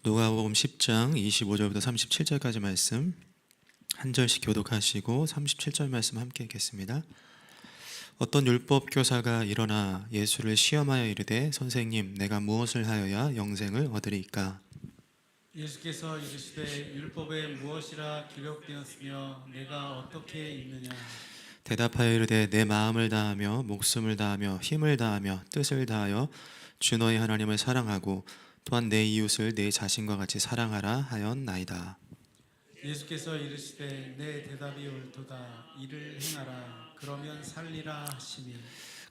누가복음 10장 25절부터 37절까지 말씀 한 절씩 교독하시고 37절 말씀 함께 읽겠습니다. 어떤 율법 교사가 일어나 예수를 시험하여 이르되 선생님 내가 무엇을 하여야 영생을 얻으리이까? 예수께서 이르시되 율법에 무엇이라 기록되었으며 내가 어떻게 읽느냐? 대답하여 이르되 내 마음을 다하며 목숨을 다하며 힘을 다하며 뜻을 다하여 주 너희 하나님을 사랑하고 또한 내 이웃을 내 자신과 같이 사랑하라 하였나이다. 예수께서 이르시되 내 대답이 옳도다. 이를 행하라. 그러면 살리라 하시니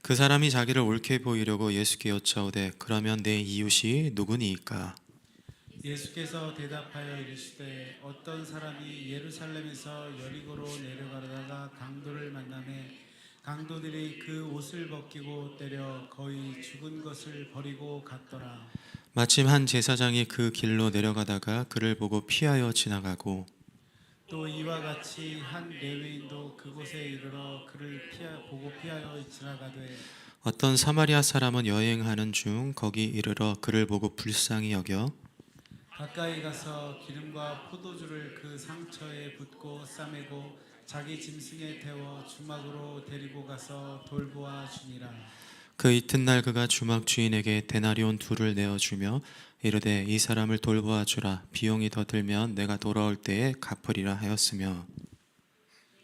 그 사람이 자기를 옳게 보이려고 예수께 여짜오되 그러면 내 이웃이 누구니이까? 예수께서 대답하여 이르시되 어떤 사람이 예루살렘에서 여리고로 내려가다가 강도를 만나매 강도들이 그 옷을 벗기고 때려 거의 죽은 것을 버리고 갔더라. 마침 한 제사장이 그 길로 내려가다가 그를 보고 피하여 지나가고 또 이와 같이 한 레위인도 그곳에 이르러 그를 보고 피하여 지나가되 어떤 사마리아 사람은 여행하는 중 거기 이르러 그를 보고 불쌍히 여겨 가까이 가서 기름과 포도주를 그 상처에 붓고 싸매고 자기 짐승에 태워 주막으로 데리고 가서 돌보아 주니라. 그 이튿날 그가 주막 주인에게 데나리온 2를 내어주며 이르되 이 사람을 돌보아 주라. 비용이 더 들면 내가 돌아올 때에 갚으리라 하였으며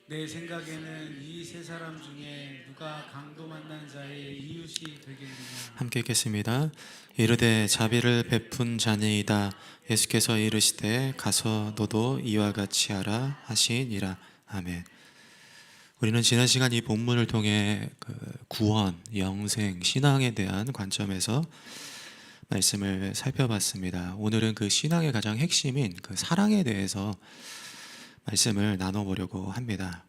내 생각에는 이 세 사람 중에 누가 강도 만난 자의 이웃이 되겠느냐? 함께 읽겠습니다. 이르되 자비를 베푼 자니이다. 예수께서 이르시되 가서 너도 이와 같이 하라 하시니라. 아멘. 우리는 지난 시간 이 본문을 통해 구원, 영생, 신앙에 대한 관점에서 말씀을 살펴봤습니다. 오늘은 그 신앙의 가장 핵심인 그 사랑에 대해서 말씀을 나눠보려고 합니다.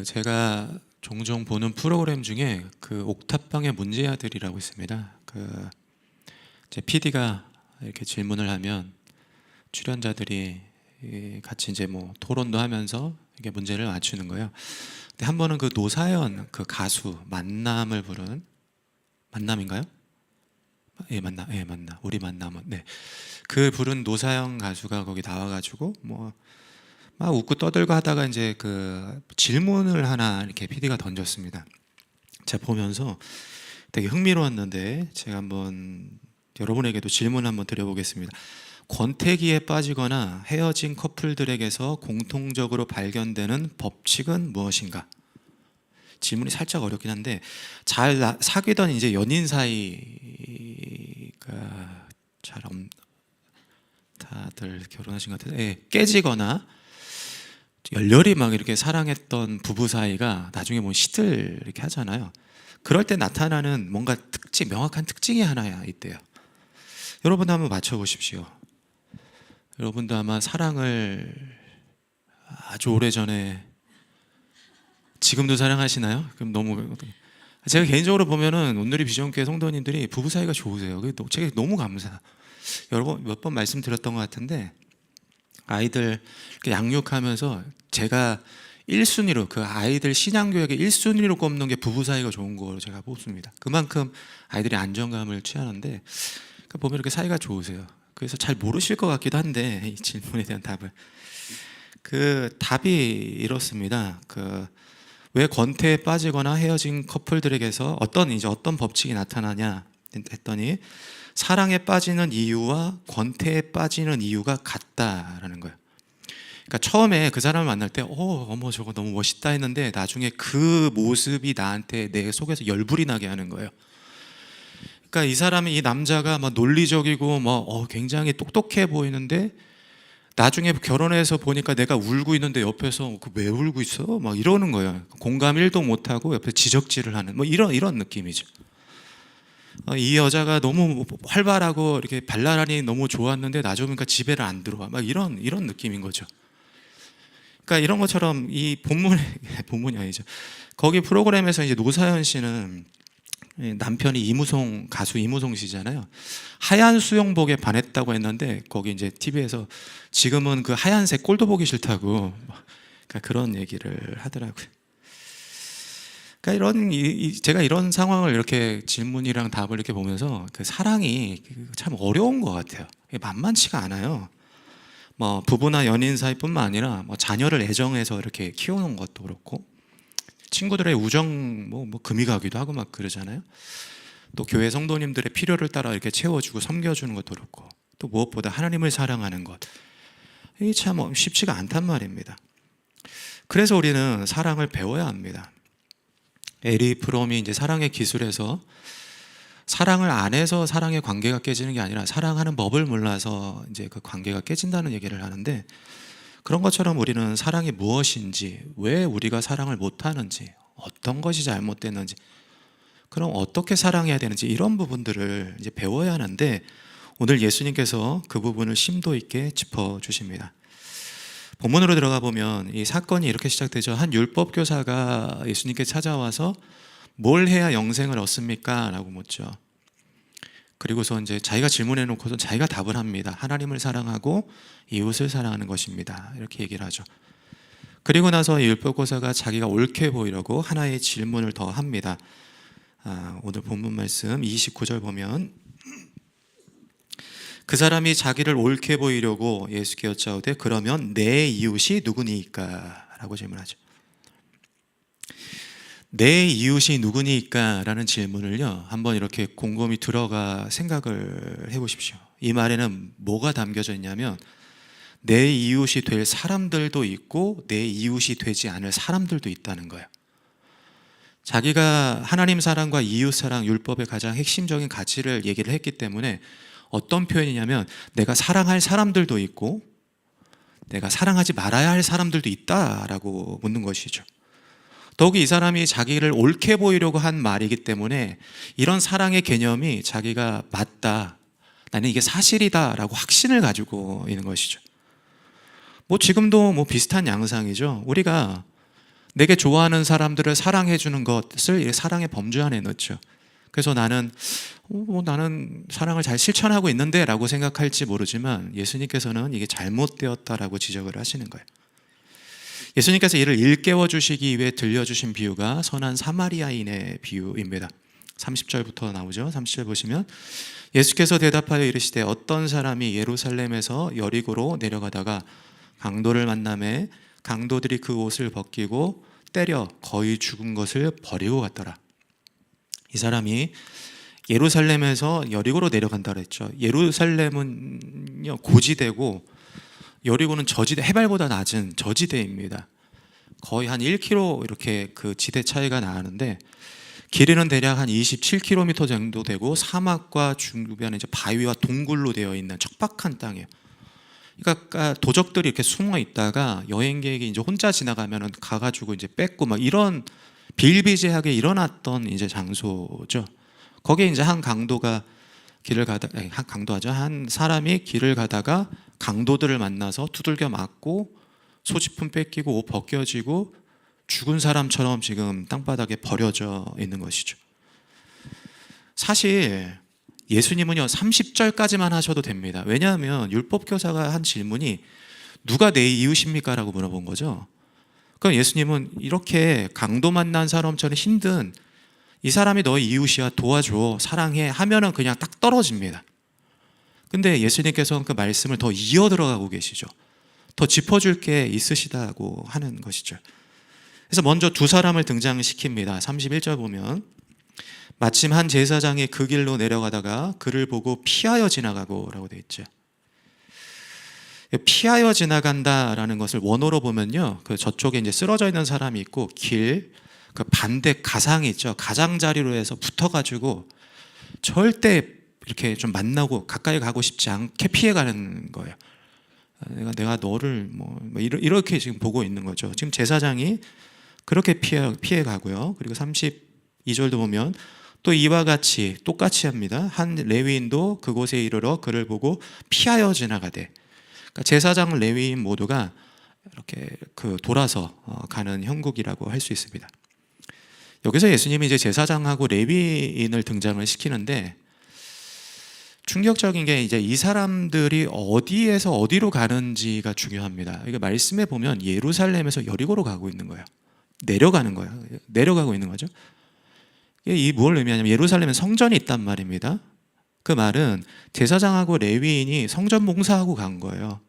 제가 종종 보는 프로그램 중에 그 옥탑방의 문제아들이라고 있습니다. 제 PD가 이렇게 질문을 하면 출연자들이 같이 이제 뭐 토론도 하면서 이게 문제를 맞추는 거예요. 근데 한 번은 그 노사연 그 가수 만남을 부른 만남인가요? 만남, 우리 만남은 그 부른 노사연 가수가 거기 나와가지고 뭐 막 웃고 떠들고 하다가 이제 그 질문을 하나 이렇게 PD가 던졌습니다. 제가 보면서 되게 흥미로웠는데 제가 한번 여러분에게도 질문 한번 드려보겠습니다. 권태기에 빠지거나 헤어진 커플들에게서 공통적으로 발견되는 법칙은 무엇인가? 질문이 살짝 어렵긴 한데 잘 사귀던 이제 연인 사이가 다들 결혼하신 것 같아요. 깨지거나 열렬히 막 이렇게 사랑했던 부부 사이가 나중에 뭐 시들 이렇게 하잖아요. 그럴 때 나타나는 뭔가 명확한 특징이 하나 있대요. 여러분도 한번 맞춰보십시오. 여러분도 아마 사랑을 아주 오래전에 지금도 사랑하시나요? 그럼 너무 제가 개인적으로 보면은 온누리 비전교회 성도님들이 부부 사이가 좋으세요. 제가 너무 여러분 몇 번 말씀드렸던 것 같은데 아이들 양육하면서 제가 1순위로 그 아이들 신앙교육의 1순위로 꼽는 게 부부 사이가 좋은 거로 제가 뽑습니다. 그만큼 아이들이 안정감을 취하는데 보면 이렇게 사이가 좋으세요. 그래서 잘 모르실 것 같기도 한데 이 질문에 대한 답을 답이 이렇습니다. 왜 권태에 빠지거나 헤어진 커플들에게서 어떤 법칙이 나타나냐 했더니 사랑에 빠지는 이유와 권태에 빠지는 이유가 같다라는 거예요. 그러니까 처음에 그 사람을 만날 때 어머 저거 너무 멋있다 했는데 나중에 그 모습이 나한테 내 속에서 열불이 나게 하는 거예요. 그러니까 이 남자가 막 논리적이고 굉장히 똑똑해 보이는데 나중에 결혼해서 보니까 내가 울고 있는데 옆에서 왜 울고 있어? 막 이러는 거예요. 공감 1도 못하고 옆에 지적질을 하는 이런 느낌이죠. 이 여자가 너무 활발하고 이렇게 발랄하니 너무 좋았는데 나중에 보니까 집에를 안 들어와. 이런 느낌인 거죠. 그러니까 이런 것처럼 이 본문이 아니죠. 거기 프로그램에서 이제 노사연 씨는 남편이 가수 이무송 씨잖아요. 하얀 수영복에 반했다고 했는데 거기 이제 TV에서 지금은 그 하얀색 꼴도 보기 싫다고 그런 얘기를 하더라고요. 그러니까 제가 이런 상황을 이렇게 질문이랑 답을 이렇게 보면서 그 사랑이 참 어려운 것 같아요. 이게 만만치가 않아요. 뭐 부부나 연인 사이뿐만 아니라 뭐 자녀를 애정해서 이렇게 키우는 것도 그렇고, 친구들의 우정 뭐 금이 가기도 하고 막 그러잖아요. 또 교회 성도님들의 필요를 따라 이렇게 채워주고 섬겨주는 것도 그렇고, 또 무엇보다 하나님을 사랑하는 것, 이게 참 쉽지가 않단 말입니다. 그래서 우리는 사랑을 배워야 합니다. 에리 프롬이 이제 사랑의 기술에서 사랑을 안 해서 사랑의 관계가 깨지는 게 아니라 사랑하는 법을 몰라서 이제 그 관계가 깨진다는 얘기를 하는데, 그런 것처럼 우리는 사랑이 무엇인지, 왜 우리가 사랑을 못 하는지, 어떤 것이 잘못됐는지, 그럼 어떻게 사랑해야 되는지, 이런 부분들을 이제 배워야 하는데, 오늘 예수님께서 그 부분을 심도 있게 짚어 주십니다. 본문으로 들어가 보면 이 사건이 이렇게 시작되죠. 한 율법 교사가 예수님께 찾아와서 뭘 해야 영생을 얻습니까? 라고 묻죠. 그리고서 이제 자기가 질문해 놓고서 자기가 답을 합니다. 하나님을 사랑하고 이웃을 사랑하는 것입니다. 이렇게 얘기를 하죠. 그리고 나서 이 율법 교사가 자기가 옳게 보이려고 하나의 질문을 더 합니다. 오늘 본문 말씀 29절 보면, 그 사람이 자기를 옳게 보이려고 예수께 여짜오되 그러면 내 이웃이 누구니까? 라고 질문하죠. 내 이웃이 누구니까? 라는 질문을요, 한번 이렇게 곰곰이 들어가 생각을 해보십시오. 이 말에는 뭐가 담겨져 있냐면, 내 이웃이 될 사람들도 있고 내 이웃이 되지 않을 사람들도 있다는 거예요. 자기가 하나님 사랑과 이웃 사랑, 율법의 가장 핵심적인 가치를 얘기를 했기 때문에 어떤 표현이냐면, 내가 사랑할 사람들도 있고 내가 사랑하지 말아야 할 사람들도 있다라고 묻는 것이죠. 더욱이 이 사람이 자기를 옳게 보이려고 한 말이기 때문에 이런 사랑의 개념이 자기가 맞다, 나는 이게 사실이다라고 확신을 가지고 있는 것이죠. 뭐 지금도 뭐 비슷한 양상이죠. 우리가 내게 좋아하는 사람들을 사랑해 주는 것을 사랑의 범주 안에 넣죠. 그래서 나는 사랑을 잘 실천하고 있는데 라고 생각할지 모르지만, 예수님께서는 이게 잘못되었다라고 지적을 하시는 거예요. 예수님께서 이를 일깨워 주시기 위해 들려주신 비유가 선한 사마리아인의 비유입니다. 30절부터 나오죠. 30절 보시면, 예수께서 대답하여 이르시되 어떤 사람이 예루살렘에서 여리고로 내려가다가 강도를 만나매 강도들이 그 옷을 벗기고 때려 거의 죽은 것을 버리고 갔더라. 이 사람이 예루살렘에서 여리고로 내려간다 그랬죠. 예루살렘은 고지대고 여리고는 저지대, 해발보다 낮은 저지대입니다. 거의 한 1km 이렇게 그 지대 차이가 나는데, 길이는 대략 한 27km 정도 되고 사막과 주변에 이제 바위와 동굴로 되어 있는 척박한 땅이에요. 그러니까 도적들이 이렇게 숨어 있다가 여행객이 이제 혼자 지나가면은 가가지고 이제 뺏고 막 이런 비일비재하게 일어났던 이제 장소죠. 거기에 이제 한 사람이 길을 가다가 강도들을 만나서 두들겨 맞고 소지품 뺏기고 옷 벗겨지고 죽은 사람처럼 지금 땅바닥에 버려져 있는 것이죠. 사실 예수님은요 30절까지만 하셔도 됩니다. 왜냐하면 율법교사가 한 질문이 누가 내 이웃입니까? 라고 물어본 거죠. 그러니까 예수님은 이렇게 강도 만난 사람처럼 힘든 이 사람이 너의 이웃이야, 도와줘, 사랑해 하면은 그냥 딱 떨어집니다. 근데 예수님께서는 그 말씀을 더 이어 들어가고 계시죠. 더 짚어줄 게 있으시다고 하는 것이죠. 그래서 먼저 두 사람을 등장시킵니다. 31절 보면, 마침 한 제사장이 그 길로 내려가다가 그를 보고 피하여 지나가고 라고 되어 있죠. 피하여 지나간다라는 것을 원어로 보면요, 그 저쪽에 이제 쓰러져 있는 사람이 있고 그 반대 가상이 있죠. 가장자리로 해서 붙어가지고 절대 이렇게 좀 만나고 가까이 가고 싶지 않게 피해가는 거예요. 내가 너를 이렇게 지금 보고 있는 거죠. 지금 제사장이 그렇게 피해가고요. 그리고 32절도 보면 또 이와 같이 똑같이 합니다. 한 레위인도 그곳에 이르러 그를 보고 피하여 지나가되, 그러니까 제사장, 레위인 모두가 이렇게 돌아서 가는 형국이라고 할 수 있습니다. 여기서 예수님이 이제 제사장하고 레위인을 등장을 시키는데, 충격적인 게 이제 이 사람들이 어디에서 어디로 가는지가 중요합니다. 이게 말씀에 보면 예루살렘에서 여리고로 가고 있는 거예요. 내려가는 거예요. 내려가고 있는 거죠. 이 뭘 의미하냐면 예루살렘에 성전이 있단 말입니다. 그 말은 제사장하고 레위인이 성전 봉사하고 간 거예요.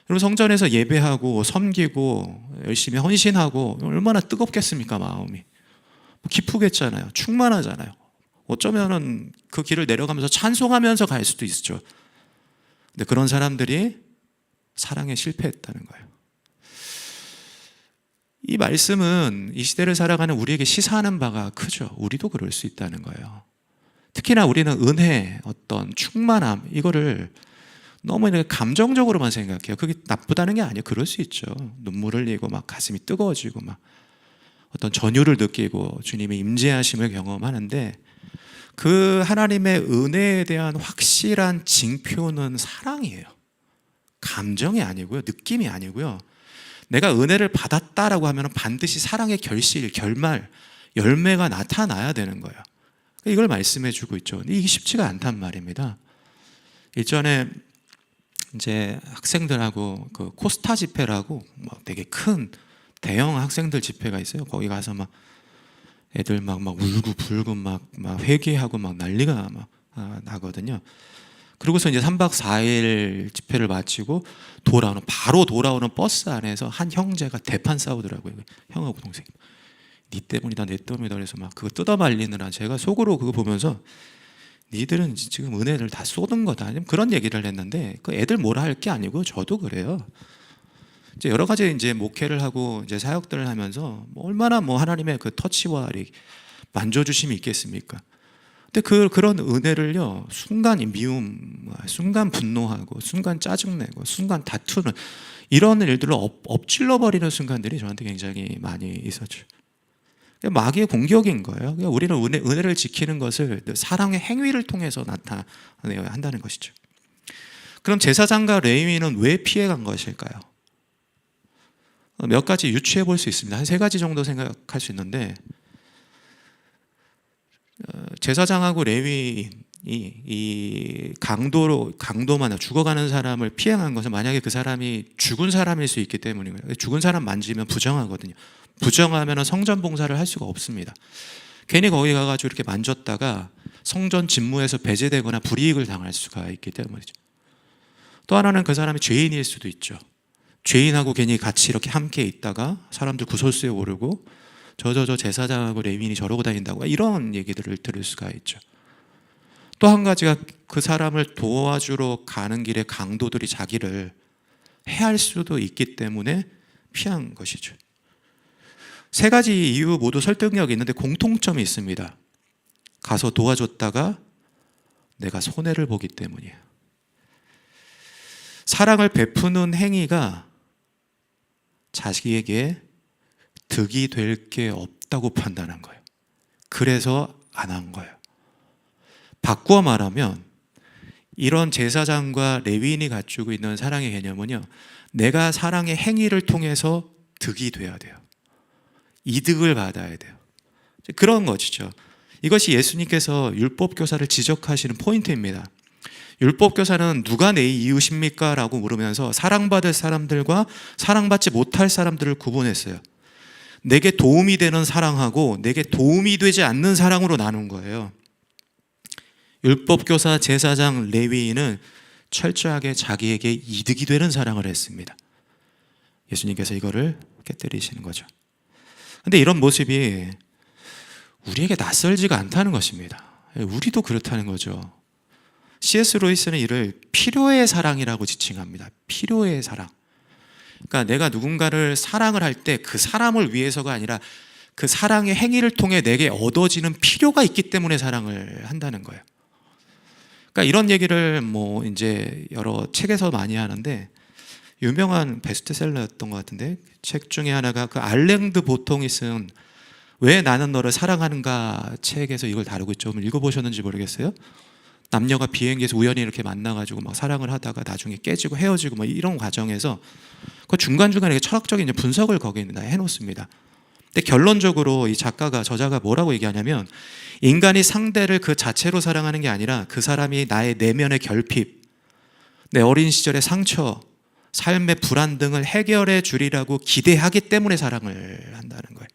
그리고 성전에서 예배하고 섬기고 열심히 헌신하고 얼마나 뜨겁겠습니까, 마음이. 기쁘겠잖아요. 충만하잖아요. 어쩌면은 그 길을 내려가면서 찬송하면서 갈 수도 있죠. 근데 그런 사람들이 사랑에 실패했다는 거예요. 이 말씀은 이 시대를 살아가는 우리에게 시사하는 바가 크죠. 우리도 그럴 수 있다는 거예요. 특히나 우리는 은혜, 어떤 충만함, 이거를 너무 이렇게 감정적으로만 생각해요. 그게 나쁘다는 게 아니에요. 그럴 수 있죠. 눈물 흘리고 막 가슴이 뜨거워지고 막 어떤 전율을 느끼고 주님의 임재하심을 경험하는데, 그 하나님의 은혜에 대한 확실한 징표는 사랑이에요. 감정이 아니고요. 느낌이 아니고요. 내가 은혜를 받았다라고 하면 반드시 사랑의 결실, 결말, 열매가 나타나야 되는 거예요. 이걸 말씀해 주고 있죠. 이게 쉽지가 않단 말입니다. 일전에 이제 학생들하고 그 코스타 집회라고 막 되게 큰 대형 학생들 집회가 있어요. 거기 가서 막 애들 막 울고 불고 막 회개하고 막 난리가 막 나거든요. 그러고서 이제 3박 4일 집회를 마치고 바로 돌아오는 버스 안에서 한 형제가 대판 싸우더라고요. 형하고 동생. 니 때문이다, 내 때문이다. 그래서 막 그거 뜯어 말리느라 제가 속으로 그거 보면서 니들은 지금 은혜를 다 쏟은 거다. 그런 얘기를 했는데, 그 애들 뭐라 할 게 아니고 저도 그래요. 이제 여러 가지 이제 목회를 하고 이제 사역들을 하면서 얼마나 하나님의 그 터치와 만져주심이 있겠습니까? 근데 그런 은혜를요, 순간 미움, 순간 분노하고, 순간 짜증내고, 순간 다투는 이런 일들로 엎질러 버리는 순간들이 저한테 굉장히 많이 있었죠. 마귀의 공격인 거예요. 우리는 은혜를 지키는 것을 사랑의 행위를 통해서 나타내야 한다는 것이죠. 그럼 제사장과 레위인은 왜 피해간 것일까요? 몇 가지 유추해 볼 수 있습니다. 한 3가지 정도 생각할 수 있는데, 제사장하고 레위인이 이 강도만 죽어가는 사람을 피해간 것은 만약에 그 사람이 죽은 사람일 수 있기 때문이고요. 죽은 사람 만지면 부정하거든요. 부정하면 성전 봉사를 할 수가 없습니다. 괜히 거기 가가지고 이렇게 만졌다가 성전 직무에서 배제되거나 불이익을 당할 수가 있기 때문이죠. 또 하나는 그 사람이 죄인일 수도 있죠. 죄인하고 괜히 같이 이렇게 함께 있다가 사람들 구설수에 오르고 저 제사장하고 레위인이 저러고 다닌다고 이런 얘기들을 들을 수가 있죠. 또 한 가지가 그 사람을 도와주러 가는 길에 강도들이 자기를 해할 수도 있기 때문에 피한 것이죠. 3가지 이유 모두 설득력이 있는데 공통점이 있습니다. 가서 도와줬다가 내가 손해를 보기 때문이에요. 사랑을 베푸는 행위가 자기에게 득이 될 게 없다고 판단한 거예요. 그래서 안 한 거예요. 바꾸어 말하면 이런 제사장과 레위인이 갖추고 있는 사랑의 개념은요, 내가 사랑의 행위를 통해서 득이 돼야 돼요. 이득을 받아야 돼요. 그런 것이죠. 이것이 예수님께서 율법교사를 지적하시는 포인트입니다. 율법교사는 누가 내 이웃입니까? 라고 물으면서 사랑받을 사람들과 사랑받지 못할 사람들을 구분했어요. 내게 도움이 되는 사랑하고 내게 도움이 되지 않는 사랑으로 나눈 거예요. 율법교사, 제사장, 레위인은 철저하게 자기에게 이득이 되는 사랑을 했습니다. 예수님께서 이거를 깨뜨리시는 거죠. 근데 이런 모습이 우리에게 낯설지가 않다는 것입니다. 우리도 그렇다는 거죠. C.S. 루이스는 이를 필요의 사랑이라고 지칭합니다. 필요의 사랑. 그러니까 내가 누군가를 사랑을 할 때 그 사람을 위해서가 아니라 그 사랑의 행위를 통해 내게 얻어지는 필요가 있기 때문에 사랑을 한다는 거예요. 그러니까 이런 얘기를 이제 여러 책에서 많이 하는데, 유명한 베스트셀러였던 것 같은데, 책 중에 하나가 그 알랭드 보통이 쓴 왜 나는 너를 사랑하는가 책에서 이걸 다루고 있죠. 읽어보셨는지 모르겠어요. 남녀가 비행기에서 우연히 이렇게 만나가지고 막 사랑을 하다가 나중에 깨지고 헤어지고 이런 과정에서 그 중간중간에 철학적인 분석을 거기다 해놓습니다. 근데 결론적으로 이 저자가 뭐라고 얘기하냐면, 인간이 상대를 그 자체로 사랑하는 게 아니라 그 사람이 나의 내면의 결핍, 내 어린 시절의 상처, 삶의 불안 등을 해결해 주리라고 기대하기 때문에 사랑을 한다는 거예요.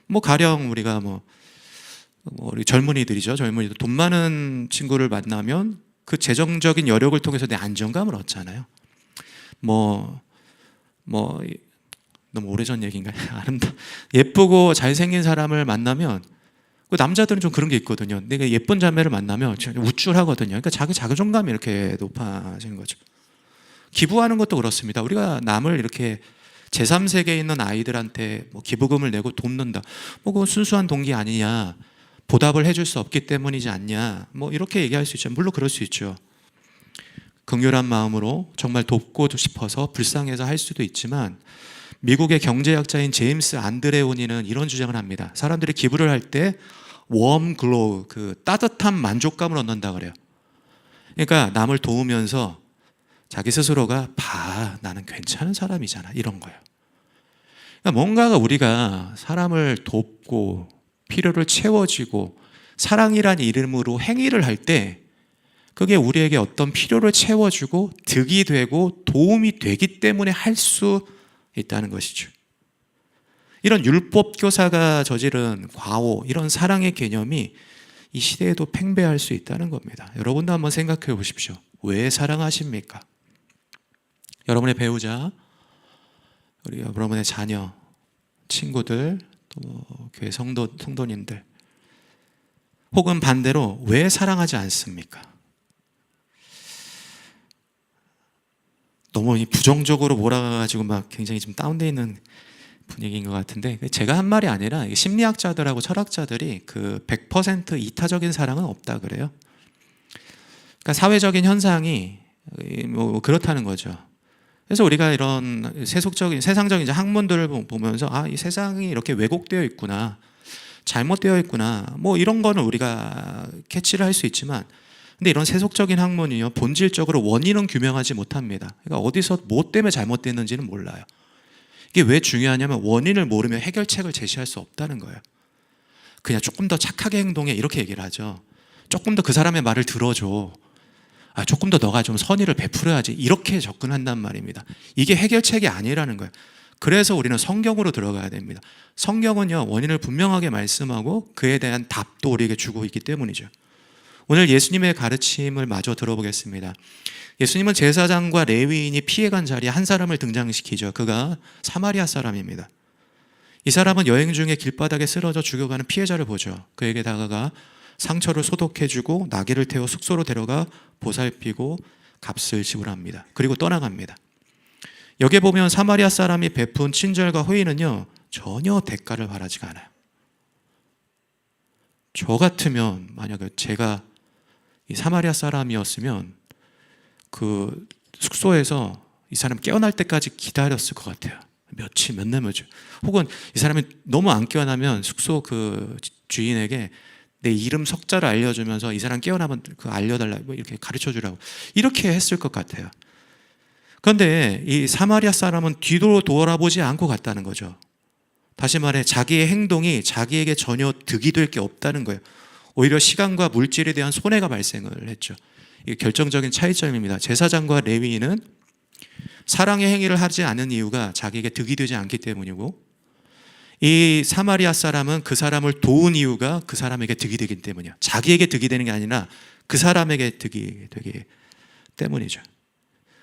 뭐 가령 우리가 우리 젊은이들이죠. 젊은이들 돈 많은 친구를 만나면 그 재정적인 여력을 통해서 내 안정감을 얻잖아요. 너무 오래전 얘기인가요? 예쁘고 잘생긴 사람을 만나면 그 남자들은 좀 그런 게 있거든요. 내가 예쁜 자매를 만나면 우쭐하거든요. 그러니까 자기 자존감이 이렇게 높아지는 거죠. 기부하는 것도 그렇습니다. 우리가 남을 이렇게 제3세계에 있는 아이들한테 기부금을 내고 돕는다. 그건 순수한 동기 아니냐. 보답을 해줄 수 없기 때문이지 않냐. 이렇게 얘기할 수 있죠. 물론 그럴 수 있죠. 긍휼한 마음으로 정말 돕고 싶어서 불쌍해서 할 수도 있지만 미국의 경제학자인 제임스 안드레오니는 이런 주장을 합니다. 사람들이 기부를 할 때 웜 글로우, 그 따뜻한 만족감을 얻는다 그래요. 그러니까 남을 도우면서 자기 스스로가 나는 괜찮은 사람이잖아 이런 거예요. 그러니까 뭔가가 우리가 사람을 돕고 필요를 채워주고 사랑이라는 이름으로 행위를 할 때 그게 우리에게 어떤 필요를 채워주고 득이 되고 도움이 되기 때문에 할 수 있다는 것이죠. 이런 율법 교사가 저지른 과오, 이런 사랑의 개념이 이 시대에도 팽배할 수 있다는 겁니다. 여러분도 한번 생각해 보십시오. 왜 사랑하십니까? 여러분의 배우자, 여러분의 자녀, 친구들, 또 교회 성도님들, 혹은 반대로 왜 사랑하지 않습니까? 너무 부정적으로 몰아가지고 굉장히 좀 다운되어 있는 분위기인 것 같은데, 제가 한 말이 아니라 심리학자들하고 철학자들이 그 100% 이타적인 사랑은 없다 그래요. 그러니까 사회적인 현상이 그렇다는 거죠. 그래서 우리가 이런 세상적인 학문들을 보면서 이 세상이 이렇게 왜곡되어 있구나, 잘못되어 있구나, 이런 거는 우리가 캐치를 할 수 있지만, 근데 이런 세속적인 학문이요, 본질적으로 원인은 규명하지 못합니다. 그러니까 어디서 뭐 때문에 잘못됐는지는 몰라요. 이게 왜 중요하냐면 원인을 모르면 해결책을 제시할 수 없다는 거예요. 그냥 조금 더 착하게 행동해 이렇게 얘기를 하죠. 조금 더 그 사람의 말을 들어줘. 조금 더 너가 좀 선의를 베풀어야지 이렇게 접근한단 말입니다. 이게 해결책이 아니라는 거예요. 그래서 우리는 성경으로 들어가야 됩니다. 성경은요, 원인을 분명하게 말씀하고 그에 대한 답도 우리에게 주고 있기 때문이죠. 오늘 예수님의 가르침을 마저 들어보겠습니다. 예수님은 제사장과 레위인이 피해간 자리에 한 사람을 등장시키죠. 그가 사마리아 사람입니다. 이 사람은 여행 중에 길바닥에 쓰러져 죽어가는 피해자를 보죠. 그에게 다가가 상처를 소독해주고 나귀를 태워 숙소로 데려가 보살피고 값을 지불합니다. 그리고 떠나갑니다. 여기에 보면 사마리아 사람이 베푼 친절과 호의는요, 전혀 대가를 바라지가 않아요. 저 같으면 만약에 제가 이 사마리아 사람이었으면 그 숙소에서 이 사람 깨어날 때까지 기다렸을 것 같아요. 며칠, 몇 날, 며칠. 혹은 이 사람이 너무 안 깨어나면 숙소 그 주인에게 내 이름 석자를 알려주면서 이 사람 깨어나면 알려달라, 이렇게 가르쳐 주라고. 이렇게 했을 것 같아요. 그런데 이 사마리아 사람은 뒤로 돌아보지 않고 갔다는 거죠. 다시 말해 자기의 행동이 자기에게 전혀 득이 될 게 없다는 거예요. 오히려 시간과 물질에 대한 손해가 발생을 했죠. 이게 결정적인 차이점입니다. 제사장과 레위인은 사랑의 행위를 하지 않는 이유가 자기에게 득이 되지 않기 때문이고, 이 사마리아 사람은 그 사람을 도운 이유가 그 사람에게 득이 되기 때문이에요. 자기에게 득이 되는 게 아니라 그 사람에게 득이 되기 때문이죠.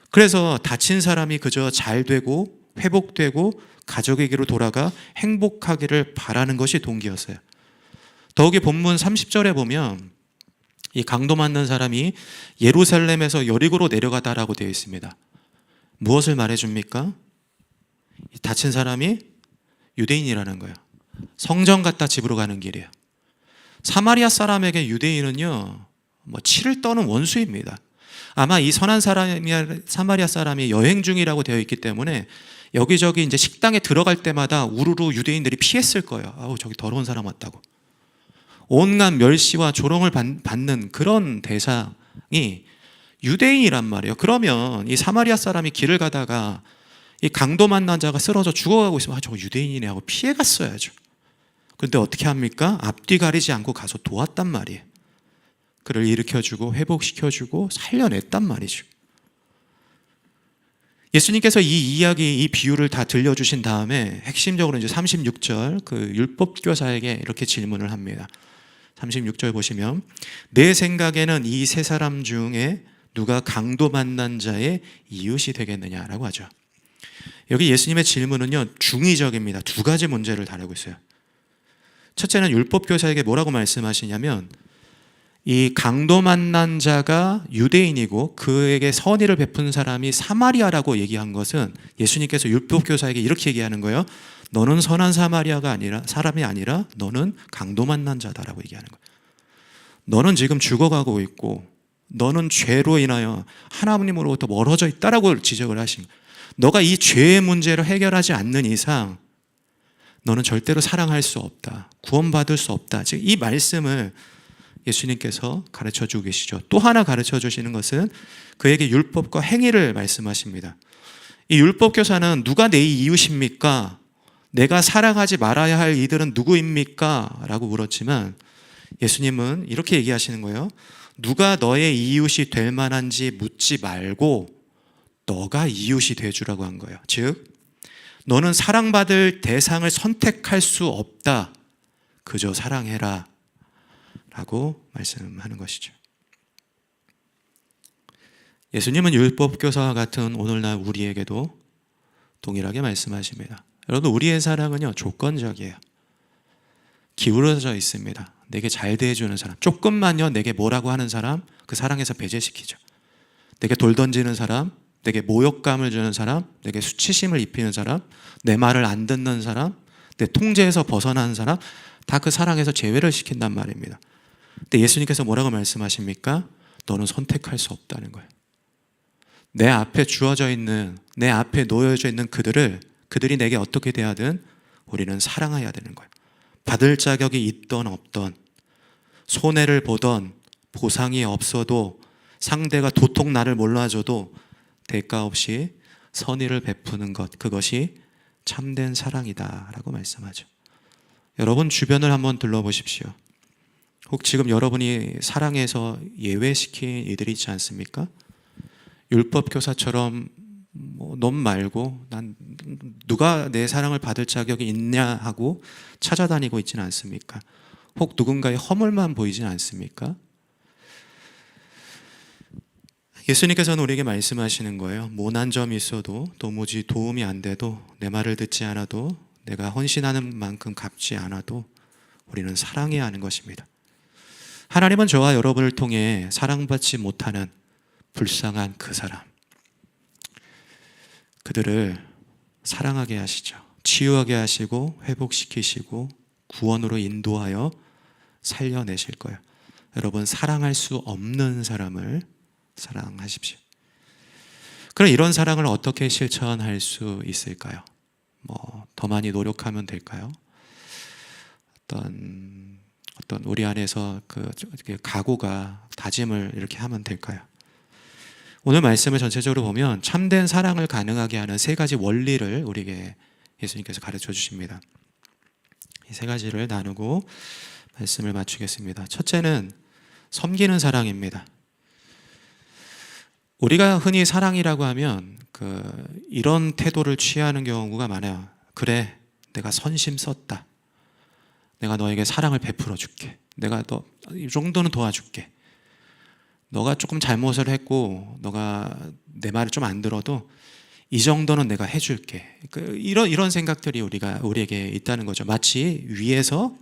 그래서 다친 사람이 그저 잘 되고 회복되고 가족에게로 돌아가 행복하기를 바라는 것이 동기였어요. 더욱이 본문 30절에 보면 이 강도 맞는 사람이 예루살렘에서 여리고로 내려가다라고 되어 있습니다. 무엇을 말해줍니까? 다친 사람이 유대인이라는 거예요. 성전 갔다 집으로 가는 길이에요. 사마리아 사람에게 유대인은요, 치를 떠는 원수입니다. 아마 이 선한 사마리아 사람이 여행 중이라고 되어 있기 때문에 여기저기 이제 식당에 들어갈 때마다 우르르 유대인들이 피했을 거예요. 저기 더러운 사람 왔다고. 온갖 멸시와 조롱을 받는 그런 대상이 유대인이란 말이에요. 그러면 이 사마리아 사람이 길을 가다가 이 강도 만난 자가 쓰러져 죽어가고 있으면 저거 유대인이네 하고 피해 갔어야죠. 그런데 어떻게 합니까? 앞뒤 가리지 않고 가서 도왔단 말이에요. 그를 일으켜주고 회복시켜주고 살려냈단 말이죠. 예수님께서 이 이야기, 이 비유를 다 들려주신 다음에 핵심적으로 이제 36절 그 율법교사에게 이렇게 질문을 합니다. 36절 보시면 내 생각에는 이 세 사람 중에 누가 강도 만난 자의 이웃이 되겠느냐라고 하죠. 여기 예수님의 질문은요, 중의적입니다. 두 가지 문제를 다루고 있어요. 첫째는 율법교사에게 뭐라고 말씀하시냐면 이 강도 만난 자가 유대인이고 그에게 선의를 베푼 사람이 사마리아라고 얘기한 것은 예수님께서 율법교사에게 이렇게 얘기하는 거예요. 너는 선한 사마리아가 아니라 사람이 아니라 너는 강도 만난 자다라고 얘기하는 거예요. 너는 지금 죽어가고 있고 너는 죄로 인하여 하나님으로부터 멀어져 있다라고 지적을 하신 거예요. 너가 이 죄의 문제를 해결하지 않는 이상 너는 절대로 사랑할 수 없다. 구원받을 수 없다. 지금 이 말씀을 예수님께서 가르쳐주고 계시죠. 또 하나 가르쳐주시는 것은 그에게 율법과 행위를 말씀하십니다. 이 율법교사는 누가 내 이웃입니까? 내가 사랑하지 말아야 할 이들은 누구입니까? 라고 물었지만 예수님은 이렇게 얘기하시는 거예요. 누가 너의 이웃이 될 만한지 묻지 말고 너가 이웃이 되주라고 한 거예요. 즉 너는 사랑받을 대상을 선택할 수 없다. 그저 사랑해라 라고 말씀하는 것이죠. 예수님은 율법교사와 같은 오늘날 우리에게도 동일하게 말씀하십니다. 여러분, 우리의 사랑은요 조건적이에요. 기울어져 있습니다. 내게 잘 대해주는 사람, 조금만요 내게 뭐라고 하는 사람, 그 사랑에서 배제시키죠. 내게 돌 던지는 사람, 내게 모욕감을 주는 사람, 내게 수치심을 입히는 사람, 내 말을 안 듣는 사람, 내 통제에서 벗어나는 사람, 다 그 사랑에서 제외를 시킨단 말입니다. 근데 예수님께서 뭐라고 말씀하십니까? 너는 선택할 수 없다는 거예요. 내 앞에 주어져 있는, 내 앞에 놓여져 있는 그들이 내게 어떻게 대하든 우리는 사랑해야 되는 거예요. 받을 자격이 있던 없던, 손해를 보던, 보상이 없어도, 상대가 도통 나를 몰라줘도 대가 없이 선의를 베푸는 것, 그것이 참된 사랑이다라고 말씀하죠. 여러분 주변을 한번 둘러보십시오. 혹 지금 여러분이 사랑에서 예외시킨 이들이 있지 않습니까? 율법교사처럼 넌 말고 난 누가 내 사랑을 받을 자격이 있냐 하고 찾아다니고 있지는 않습니까? 혹 누군가의 허물만 보이지는 않습니까? 예수님께서는 우리에게 말씀하시는 거예요. 모난 점이 있어도 도무지 도움이 안 돼도 내 말을 듣지 않아도 내가 헌신하는 만큼 갚지 않아도 우리는 사랑해야 하는 것입니다. 하나님은 저와 여러분을 통해 사랑받지 못하는 불쌍한 그 사람, 그들을 사랑하게 하시죠. 치유하게 하시고 회복시키시고 구원으로 인도하여 살려내실 거예요. 여러분 사랑할 수 없는 사람을 사랑하십시오. 그럼 이런 사랑을 어떻게 실천할 수 있을까요? 더 많이 노력하면 될까요? 어떤 우리 안에서 그 각오가 다짐을 이렇게 하면 될까요? 오늘 말씀을 전체적으로 보면 참된 사랑을 가능하게 하는 세 가지 원리를 우리에게 예수님께서 가르쳐 주십니다. 이 세 가지를 나누고 말씀을 마치겠습니다. 첫째는 섬기는 사랑입니다. 우리가 흔히 사랑이라고 하면 이런 태도를 취하는 경우가 많아요. 그래, 내가 선심 썼다. 내가 너에게 사랑을 베풀어 줄게. 내가 너 이 정도는 도와줄게. 너가 조금 잘못을 했고 너가 내 말을 좀 안 들어도 이 정도는 내가 해줄게. 이런 생각들이 우리에게 있다는 거죠. 마치 위에서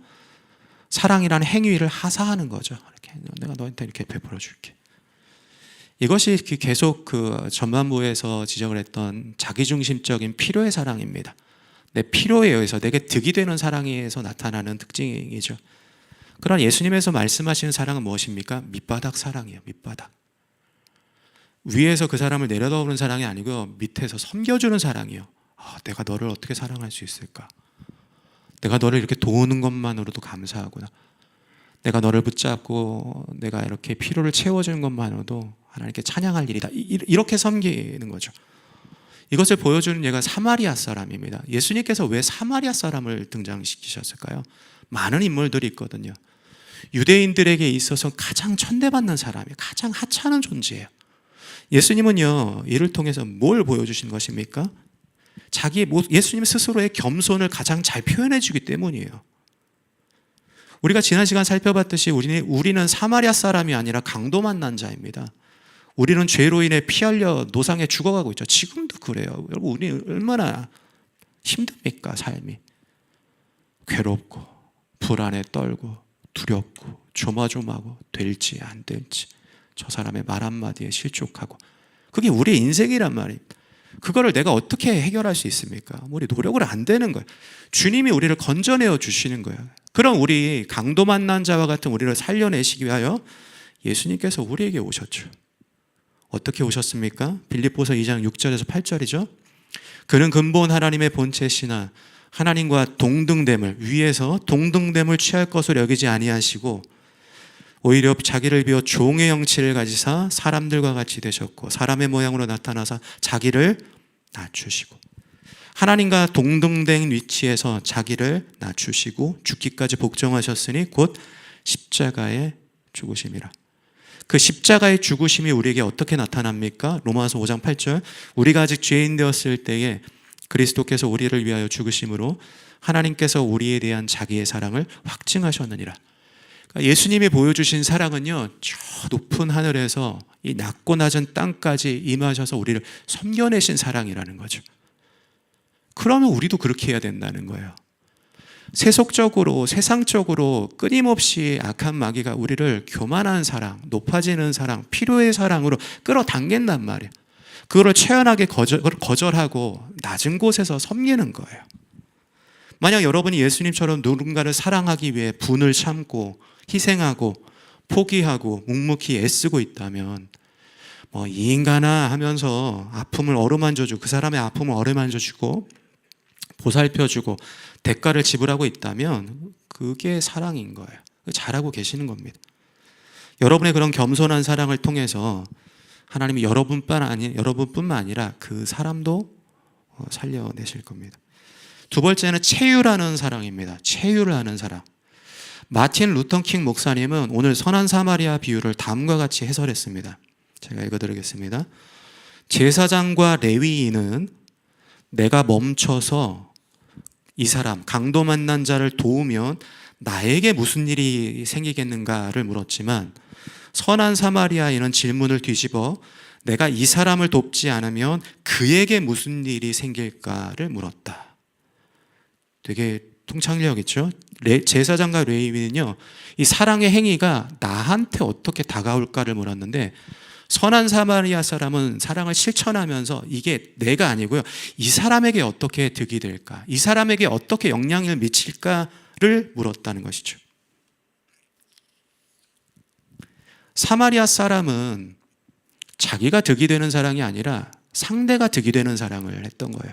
사랑이라는 행위를 하사하는 거죠. 이렇게 내가 너한테 이렇게 베풀어 줄게. 이것이 계속 전반부에서 지적을 했던 자기중심적인 필요의 사랑입니다. 내 필요에 의해서 내게 득이 되는 사랑에 의해서 나타나는 특징이죠. 그러나 예수님에서 말씀하시는 사랑은 무엇입니까? 밑바닥 사랑이에요. 밑바닥. 위에서 그 사람을 내려다보는 사랑이 아니고요, 밑에서 섬겨주는 사랑이에요. 내가 너를 어떻게 사랑할 수 있을까? 내가 너를 이렇게 도우는 것만으로도 감사하구나. 내가 너를 붙잡고 내가 이렇게 필요를 채워주는 것만으로도 하나님께 찬양할 일이다. 이렇게 섬기는 거죠. 이것을 보여주는 예가 사마리아 사람입니다. 예수님께서 왜 사마리아 사람을 등장시키셨을까요? 많은 인물들이 있거든요. 유대인들에게 있어서 가장 천대받는 사람이에요. 가장 하찮은 존재예요. 예수님은요, 이를 통해서 뭘 보여주신 것입니까? 예수님 스스로의 겸손을 가장 잘 표현해 주기 때문이에요. 우리가 지난 시간 살펴봤듯이 우리는 사마리아 사람이 아니라 강도 만난 자입니다. 우리는 죄로 인해 피 흘려 노상에 죽어가고 있죠. 지금도 그래요. 여러분, 우리 얼마나 힘듭니까, 삶이. 괴롭고 불안에 떨고 두렵고 조마조마하고 될지 안 될지, 저 사람의 말 한마디에 실족하고, 그게 우리의 인생이란 말입니다. 그거를 내가 어떻게 해결할 수 있습니까? 우리 노력을 안 되는 거예요. 주님이 우리를 건져내어 주시는 거예요. 그럼 우리 강도 만난 자와 같은 우리를 살려내시기 위하여 예수님께서 우리에게 오셨죠. 어떻게 오셨습니까? 빌립보서 2장 6절에서 8절이죠. 그는 근본 하나님의 본체시나 하나님과 동등됨을, 위에서 동등됨을 취할 것으로 여기지 아니하시고 오히려 자기를 비워 종의 형체를 가지사 사람들과 같이 되셨고 사람의 모양으로 나타나사 자기를 낮추시고, 하나님과 동등된 위치에서 자기를 낮추시고 죽기까지 복종하셨으니 곧 십자가의 죽으심이라. 그 십자가의 죽으심이 우리에게 어떻게 나타납니까? 로마서 5장 8절, 우리가 아직 죄인 되었을 때에 그리스도께서 우리를 위하여 죽으심으로 하나님께서 우리에 대한 자기의 사랑을 확증하셨느니라. 그러니까 예수님이 보여주신 사랑은요, 저 높은 하늘에서 이 낮고 낮은 땅까지 임하셔서 우리를 섬겨내신 사랑이라는 거죠. 그러면 우리도 그렇게 해야 된다는 거예요. 세속적으로, 세상적으로 끊임없이 악한 마귀가 우리를 교만한 사랑, 높아지는 사랑, 필요의 사랑으로 끌어당긴단 말이에요. 그거를 최연하게 거절하고 낮은 곳에서 섬기는 거예요. 만약 여러분이 예수님처럼 누군가를 사랑하기 위해 분을 참고 희생하고 포기하고 묵묵히 애쓰고 있다면, 이 인간아 하면서 아픔을 어루만져주고 그 사람의 아픔을 어루만져주고 보살펴주고 대가를 지불하고 있다면 그게 사랑인 거예요. 잘하고 계시는 겁니다. 여러분의 그런 겸손한 사랑을 통해서 하나님이 여러분뿐만 아니라 그 사람도 살려내실 겁니다. 두 번째는 체유라는 사랑입니다. 체유를 하는 사랑. 마틴 루터 킹 목사님은 오늘 선한 사마리아 비유를 다음과 같이 해설했습니다. 제가 읽어드리겠습니다. 제사장과 레위인은 내가 멈춰서 이 사람, 강도 만난 자를 도우면 나에게 무슨 일이 생기겠는가를 물었지만, 선한 사마리아인은 질문을 뒤집어 내가 이 사람을 돕지 않으면 그에게 무슨 일이 생길까를 물었다. 되게 통찰력 있죠? 제사장과 레위인은요, 이 사랑의 행위가 나한테 어떻게 다가올까를 물었는데, 선한 사마리아 사람은 사랑을 실천하면서 이게 내가 아니고요, 이 사람에게 어떻게 득이 될까, 이 사람에게 어떻게 영향을 미칠까를 물었다는 것이죠. 사마리아 사람은 자기가 득이 되는 사랑이 아니라 상대가 득이 되는 사랑을 했던 거예요.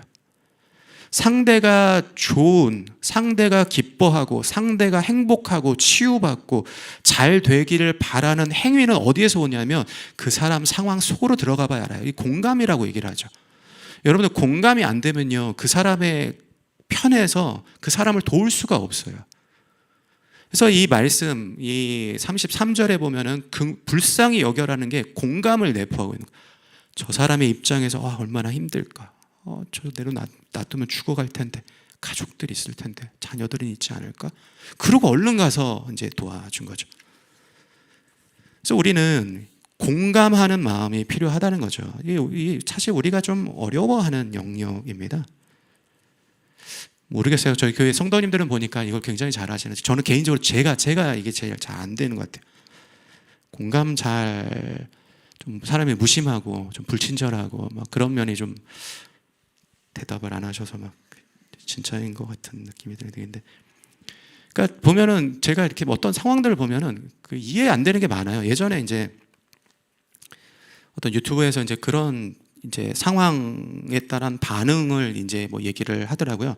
상대가 좋은, 상대가 기뻐하고 상대가 행복하고 치유받고 잘 되기를 바라는 행위는 어디에서 오냐면 그 사람 상황 속으로 들어가 봐야 알아요. 이 공감이라고 얘기를 하죠. 여러분들, 공감이 안 되면요, 그 사람의 편에서 그 사람을 도울 수가 없어요. 그래서 이 말씀, 이 33절에 보면은 불쌍히 여겨라는 게 공감을 내포하고 있는 거예요. 저 사람의 입장에서 얼마나 힘들까. 저 내로 놔두면 죽어갈 텐데, 가족들이 있을 텐데, 자녀들이 있지 않을까? 그러고 얼른 가서 이제 도와준 거죠. 그래서 우리는 공감하는 마음이 필요하다는 거죠. 이게 사실 우리가 좀 어려워하는 영역입니다. 모르겠어요. 저희 교회 성도님들은 보니까 이걸 굉장히 잘 하시는지, 저는 개인적으로 제가 이게 제일 잘 안 되는 것 같아요. 공감 좀 사람이 무심하고 좀 불친절하고 막 그런 면이 좀 대답을 안 하셔서 막 진짜인 것 같은 느낌이 드는데, 그러니까 보면은 제가 이렇게 어떤 상황들을 보면은 그 이해 안 되는 게 많아요. 예전에 이제 어떤 유튜브에서 이제 그런 이제 상황에 따른 반응을 이제 얘기를 하더라고요.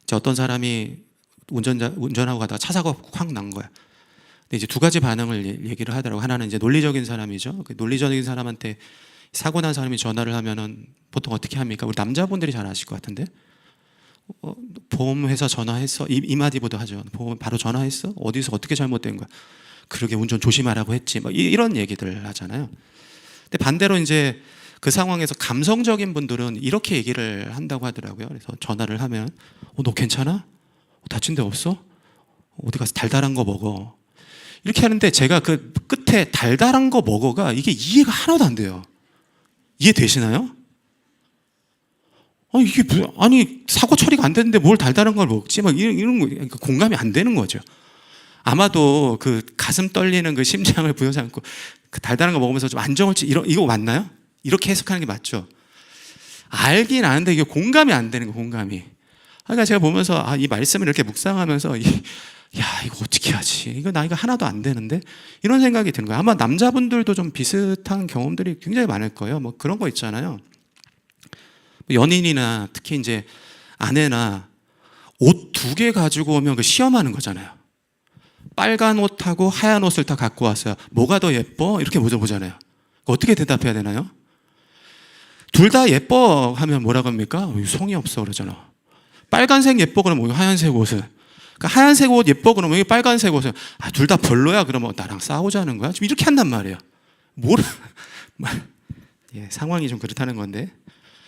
이제 어떤 사람이 운전하고 가다가 차 사고가 확 난 거야. 근데 이제 두 가지 반응을 얘기를 하더라고요. 하나는 이제 논리적인 사람이죠. 그 논리적인 사람한테 사고 난 사람이 전화를 하면은 보통 어떻게 합니까? 우리 남자분들이 잘 아실 것 같은데, 보험회사 전화했어? 이 마디보다 하죠. 보험 바로 전화했어? 어디서 어떻게 잘못된 거야? 그러게 운전 조심하라고 했지. 막 이런 얘기들 하잖아요. 근데 반대로 이제 그 상황에서 감성적인 분들은 이렇게 얘기를 한다고 하더라고요. 그래서 전화를 하면 너 괜찮아? 다친 데 없어? 어디 가서 달달한 거 먹어. 이렇게 하는데 제가 그 끝에 달달한 거 먹어가 이게 이해가 하나도 안 돼요. 이해되시나요? 이게 아니 사고 처리가 안 됐는데 뭘 달달한 걸 먹지? 막 이런 거 그러니까 공감이 안 되는 거죠. 아마도 그 가슴 떨리는 그 심장을 부여잡고 그 달달한 거 먹으면서 좀 안정을지 이거 맞나요? 이렇게 해석하는 게 맞죠. 알긴 아는데 이게 공감이 안 되는 거 공감이. 그러니까 제가 보면서 이 말씀을 이렇게 묵상하면서 야 이거 어떻게 하지? 이거 나이가 하나도 안 되는데 이런 생각이 드는 거예요. 아마 남자분들도 좀 비슷한 경험들이 굉장히 많을 거예요. 뭐 그런 거 있잖아요. 연인이나 특히 이제 아내나 옷 2개 가지고 오면 그 시험하는 거잖아요. 빨간 옷하고 하얀 옷을 다 갖고 왔어요. 뭐가 더 예뻐? 이렇게 물어보잖아요. 어떻게 대답해야 되나요? 둘 다 예뻐 하면 뭐라고 합니까? 성의 없어 그러잖아. 빨간색 예뻐 그러면 하얀색 옷은. 그러니까 하얀색 옷 예뻐 그러면 빨간색 옷은. 둘 다 별로야 그러면 나랑 싸우자는 거야? 지금 이렇게 한단 말이에요. 상황이 좀 그렇다는 건데.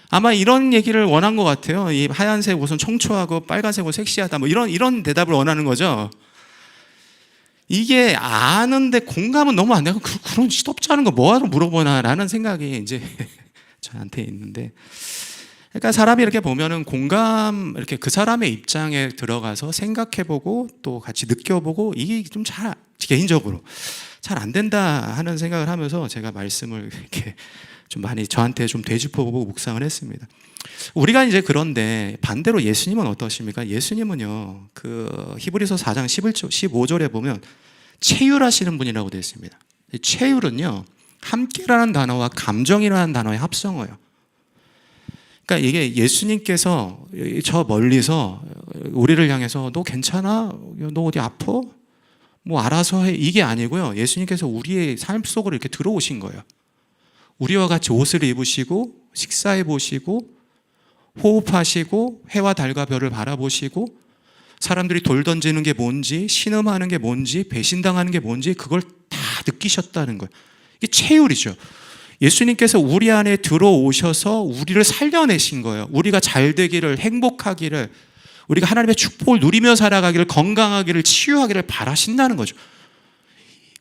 아마 이런 얘기를 원한 것 같아요. 이 하얀색 옷은 청초하고 빨간색 옷은 섹시하다. 뭐 이런 대답을 원하는 거죠. 이게 아는데 공감은 너무 안 되고 그런 시덥지 않은 거 뭐하러 물어보나라는 생각이 이제 저한테 있는데, 그러니까 사람이 이렇게 보면은 이렇게 그 사람의 입장에 들어가서 생각해보고 또 같이 느껴보고 이게 좀 개인적으로 잘 안 된다 하는 생각을 하면서 제가 말씀을 이렇게 좀 많이 저한테 좀 되짚어보고 묵상을 했습니다. 우리가 이제 그런데 반대로 예수님은 어떠십니까? 예수님은요, 그 히브리서 4장 15절에 보면 체휼하시는 분이라고 되어 있습니다. 체휼은요, 함께라는 단어와 감정이라는 단어의 합성어예요. 그러니까 이게 예수님께서 저 멀리서 우리를 향해서 너 괜찮아? 너 어디 아파? 뭐 알아서 해. 이게 아니고요. 예수님께서 우리의 삶 속으로 이렇게 들어오신 거예요. 우리와 같이 옷을 입으시고 식사해 보시고 호흡하시고 해와 달과 별을 바라보시고 사람들이 돌 던지는 게 뭔지 신음하는 게 뭔지 배신당하는 게 뭔지 그걸 다 느끼셨다는 거예요. 이게 체휼이죠. 예수님께서 우리 안에 들어오셔서 우리를 살려내신 거예요. 우리가 잘 되기를, 행복하기를, 우리가 하나님의 축복을 누리며 살아가기를, 건강하기를, 치유하기를 바라신다는 거죠.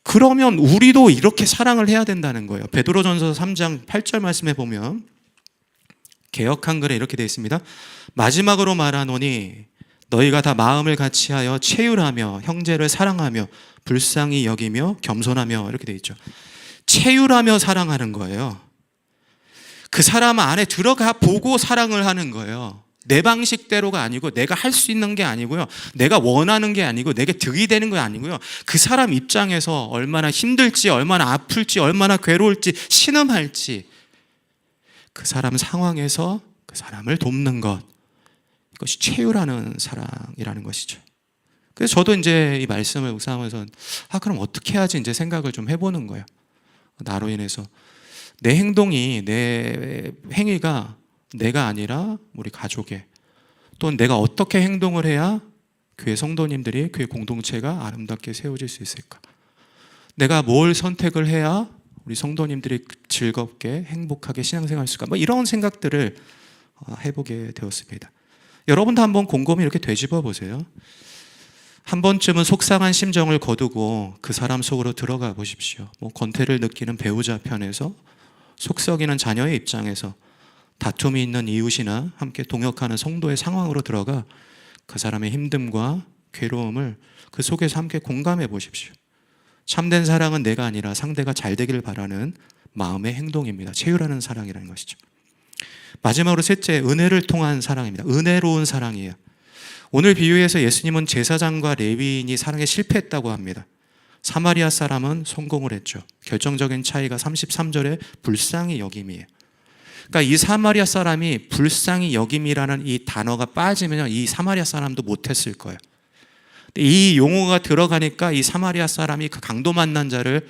그러면 우리도 이렇게 사랑을 해야 된다는 거예요. 베드로전서 3장 8절 말씀에 보면 개역 한글에 이렇게 되어 있습니다. 마지막으로 말하노니 너희가 다 마음을 같이하여 체휼하며 형제를 사랑하며 불쌍히 여기며 겸손하며 이렇게 되어 있죠. 체휼하며 사랑하는 거예요. 그 사람 안에 들어가 보고 사랑을 하는 거예요. 내 방식대로가 아니고 내가 할 수 있는 게 아니고요. 내가 원하는 게 아니고 내게 득이 되는 게 아니고요. 그 사람 입장에서 얼마나 힘들지, 얼마나 아플지, 얼마나 괴로울지, 신음할지 그 사람 상황에서 그 사람을 돕는 것, 이것이 체휼하는 사랑이라는 것이죠. 그래서 저도 이제 이 말씀을 묵상하면서 그럼 어떻게 해야지 이제 생각을 좀 해보는 거예요. 나로 인해서 내 행동이, 내 행위가 내가 아니라 우리 가족의, 또는 내가 어떻게 행동을 해야 교회 성도님들이, 교회 공동체가 아름답게 세워질 수 있을까? 내가 뭘 선택을 해야 우리 성도님들이 즐겁게 행복하게 신앙생활 할 수 있을까? 뭐 이런 생각들을 해보게 되었습니다. 여러분도 한번 곰곰이 이렇게 되짚어 보세요. 한 번쯤은 속상한 심정을 거두고 그 사람 속으로 들어가 보십시오. 뭐 권태를 느끼는 배우자 편에서, 속 썩이는 자녀의 입장에서, 다툼이 있는 이웃이나 함께 동역하는 성도의 상황으로 들어가 그 사람의 힘듦과 괴로움을 그 속에서 함께 공감해 보십시오. 참된 사랑은 내가 아니라 상대가 잘 되기를 바라는 마음의 행동입니다. 체휼하는 사랑이라는 것이죠. 마지막으로 셋째, 은혜를 통한 사랑입니다. 은혜로운 사랑이에요. 오늘 비유에서 예수님은 제사장과 레위인이 사랑에 실패했다고 합니다. 사마리아 사람은 성공을 했죠. 결정적인 차이가 33절에 불쌍히 여김이에요. 그러니까 이 사마리아 사람이 불쌍히 여김이라는 이 단어가 빠지면 이 사마리아 사람도 못했을 거예요. 이 용어가 들어가니까 이 사마리아 사람이 그 강도 만난 자를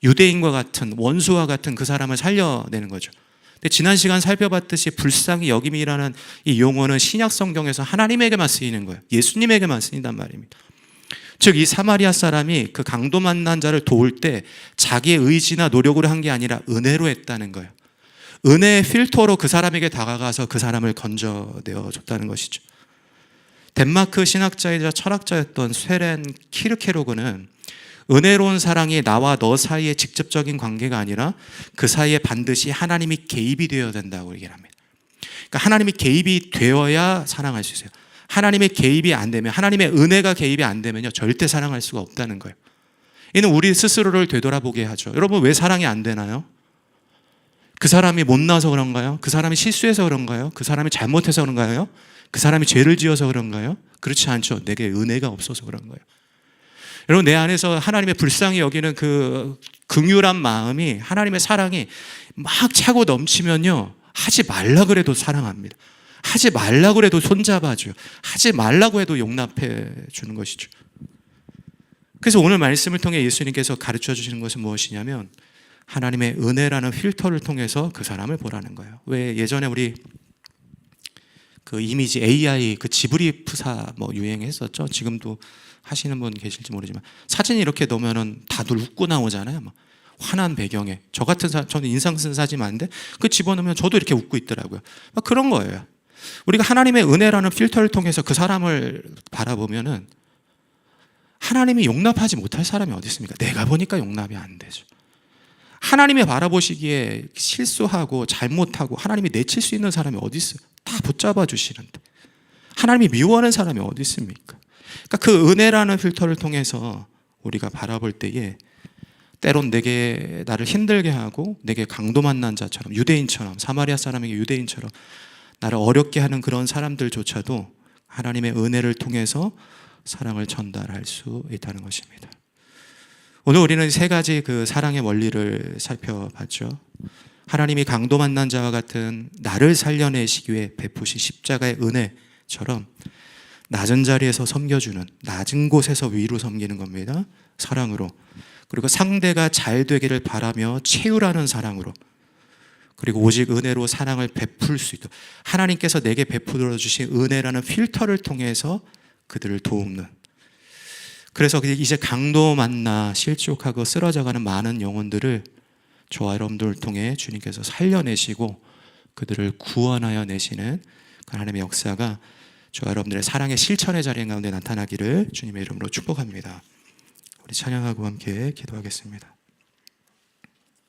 유대인과 같은, 원수와 같은 그 사람을 살려내는 거죠. 근데 지난 시간 살펴봤듯이 불쌍히 여김이라는 이 용어는 신약 성경에서 하나님에게만 쓰이는 거예요. 예수님에게만 쓰인단 말입니다. 즉 이 사마리아 사람이 그 강도 만난 자를 도울 때 자기의 의지나 노력으로 한 게 아니라 은혜로 했다는 거예요. 은혜의 필터로 그 사람에게 다가가서 그 사람을 건져내어 줬다는 것이죠. 덴마크 신학자이자 철학자였던 쇠렌 키르케로그는 은혜로운 사랑이 나와 너 사이의 직접적인 관계가 아니라 그 사이에 반드시 하나님이 개입이 되어야 된다고 얘기를 합니다. 그러니까 하나님이 개입이 되어야 사랑할 수 있어요. 하나님의 개입이 안 되면, 하나님의 은혜가 개입이 안 되면요, 절대 사랑할 수가 없다는 거예요. 이는 우리 스스로를 되돌아보게 하죠. 여러분, 왜 사랑이 안 되나요? 그 사람이 못나서 그런가요? 그 사람이 실수해서 그런가요? 그 사람이 잘못해서 그런가요? 그 사람이 죄를 지어서 그런가요? 그렇지 않죠. 내게 은혜가 없어서 그런 거예요. 여러분, 내 안에서 하나님의 불쌍히 여기는 그 긍휼한 마음이, 하나님의 사랑이 막 차고 넘치면요, 하지 말라 그래도 사랑합니다. 하지 말라 그래도 손잡아줘요. 하지 말라고 해도 용납해 주는 것이죠. 그래서 오늘 말씀을 통해 예수님께서 가르쳐 주시는 것은 무엇이냐면 하나님의 은혜라는 필터를 통해서 그 사람을 보라는 거예요. 왜 예전에 우리 그 이미지 AI 그 지브리 프사 뭐 유행했었죠. 지금도 하시는 분 계실지 모르지만 사진 이렇게 넣으면은 다들 웃고 나오잖아요. 막 환한 배경에 저 같은 저는 인상 쓴 사진 많은데 그 집어넣으면 저도 이렇게 웃고 있더라고요. 막 그런 거예요. 우리가 하나님의 은혜라는 필터를 통해서 그 사람을 바라보면은 하나님이 용납하지 못할 사람이 어디 있습니까? 내가 보니까 용납이 안 되죠. 하나님이 바라보시기에 실수하고 잘못하고 하나님이 내칠 수 있는 사람이 어디 있어요? 다 붙잡아 주시는데 하나님이 미워하는 사람이 어디 있습니까? 그러니까 그 은혜라는 필터를 통해서 우리가 바라볼 때에 때론 내게 나를 힘들게 하고 내게 강도 만난 자처럼 유대인처럼 사마리아 사람에게 유대인처럼 나를 어렵게 하는 그런 사람들조차도 하나님의 은혜를 통해서 사랑을 전달할 수 있다는 것입니다. 오늘 우리는 세 가지 그 사랑의 원리를 살펴봤죠. 하나님이 강도 만난 자와 같은 나를 살려내시기 위해 베푸신 십자가의 은혜처럼 낮은 자리에서 섬겨주는, 낮은 곳에서 위로 섬기는 겁니다. 사랑으로. 그리고 상대가 잘 되기를 바라며 채우라는 사랑으로. 그리고 오직 은혜로 사랑을 베풀 수 있도록 하나님께서 내게 베풀어 주신 은혜라는 필터를 통해서 그들을 도우는. 그래서 이제 강도 만나 실족하고 쓰러져가는 많은 영혼들을 저와 여러분들을 통해 주님께서 살려내시고 그들을 구원하여 내시는 하나님의 역사가 저와 여러분들의 사랑의 실천의 자리 가운데 나타나기를 주님의 이름으로 축복합니다. 우리 찬양하고 함께 기도하겠습니다.